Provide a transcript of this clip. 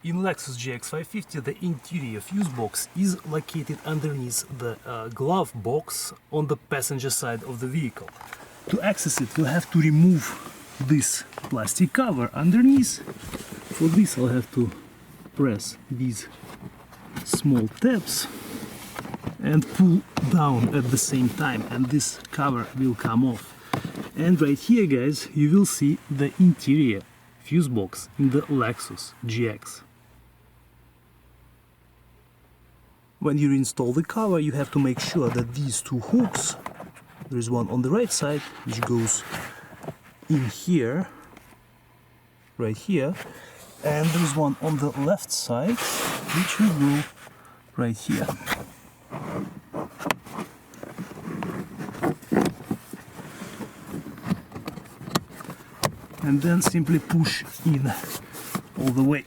In Lexus GX550, the interior fuse box is located underneath the glove box on the passenger side of the vehicle. To access it, we'll have to remove this plastic cover underneath. For this, I'll have to press these small tabs and pull down at the same time, and this cover will come off. And right here, guys, you will see the interior fuse box in the Lexus GX. When you install the cover, you have to make sure that these two hooks, there is one on the right side which goes in here, right here, and there is one on the left side which will go right here. And then simply push in all the way.